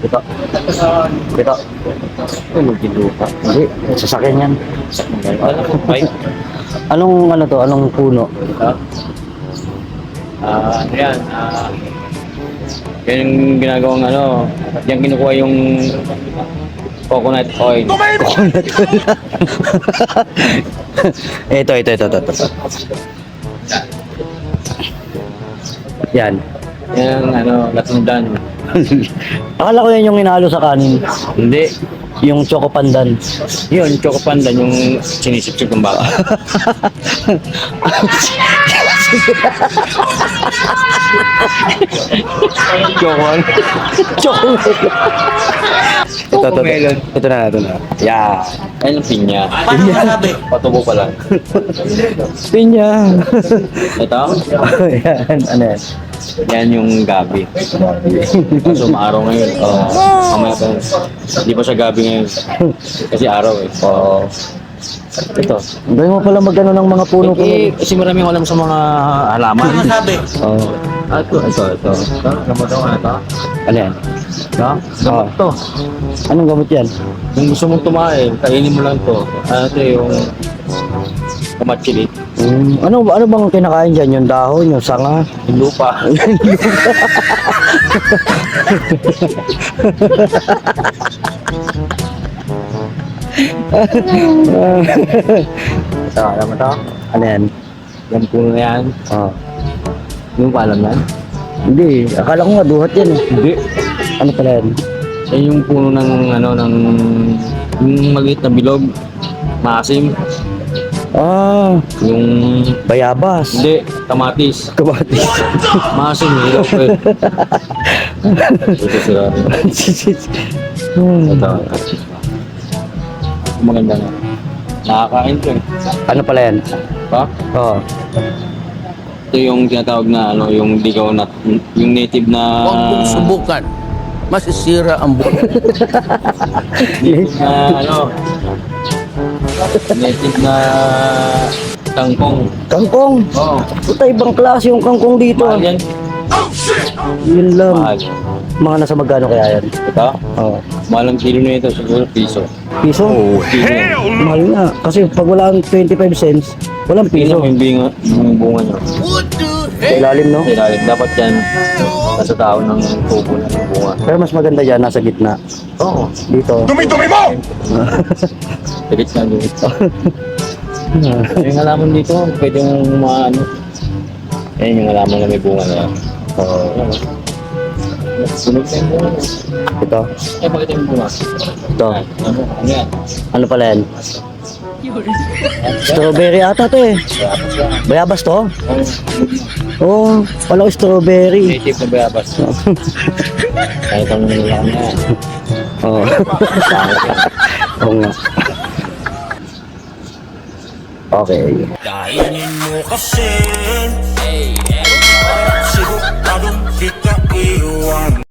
Ito. Ito. Ay, magkilupa. Hindi, sasakyan yan. Anong ano to? Anong puno? Ano yan? Yan yung ginagawang ano, yan kinukuha yung coconut oil. Coconut oil. Ito. Yan. Yan ano, latundan. Akala ko yan yung inalo sa kanin. Hindi. Yung choco pandan. Yun, choco pandan yung sinisipsip ng baka. Choco. Choco. Choco melon. Ito na. Yeah. Ayun ang pinya. Patubo pa lang. Pinya. Ito? Yan. Ano yan? Yan yung gabi. Kaso maaraw ngayon. Mamaya pa. Hindi pa siya gabi ngayon. Kasi araw eh. Ito. Gawin mo pala magano ng mga puno ko. Kasi maraming alam sa mga halaman. Oh. Ito. Alam mo daw ano ito? Ano yan? No? Gamot to. Anong gamot yan? Kung gusto mong tumain, kainin mo lang to. Ito yung kamatsilit. Ano bang kinakain dyan? Yung dahon, yung sanga? Yung lupa. Ito, alam mo to? Ano yan? Yung puno na yan. Oh. Yung pa alam yan? Hindi, akala ko nga duhat yan eh. Hindi. Ano pala yan? Yan yung puno ng ano, yung maliit na bilog. Maasim. Ah, Yung bayabas. hindi, kamatis. Kamatis. Maasim, hilaw ko eh. Ito sila. Ito. Maganda na. Nakakain ko eh. Ano pala yan? Pa? Oh. Ito yung tinatawag na ano, yung ligaw na, yung native na... Huwag mong subukan. Masisira ang buhay. na ano, native na kangkong. Kangkong. Oo. Puta, ibang klase yung kangkong dito. Mahal yan. Yun lang. Mahal. Mga nasa magkano kaya yan? Ito? Oh. Mahal ang kilo na ito, siguro piso. Piso? Oo, kilo yan. Mahal nga. Kasi pag wala ang 25 cents, walang Piso piso. yung bunga nyo. Sa ilalim, no? Sa ilalim, dapat yan nasa tao ng tubo na ng bunga. Pero mas maganda dyan, nasa gitna. Oo. Dito. Dumi-dumi mo! Tigit na dito. Yung halaman dito, pwede yung mga ano. Yan yung halaman na may bunga na yan. Oo. Sunog na yung bunga. Ito. Eh, bakit yung bunga? Ito. Ano yan? Ano pala yan? Strawberry ata to eh. Bayabas to? Oo. Wala ko strawberry. Native na bayabas. Kahit ang lang na yan. Oo. Oo nga. Okay. Kainin mo kasi Siguradong di ka iwan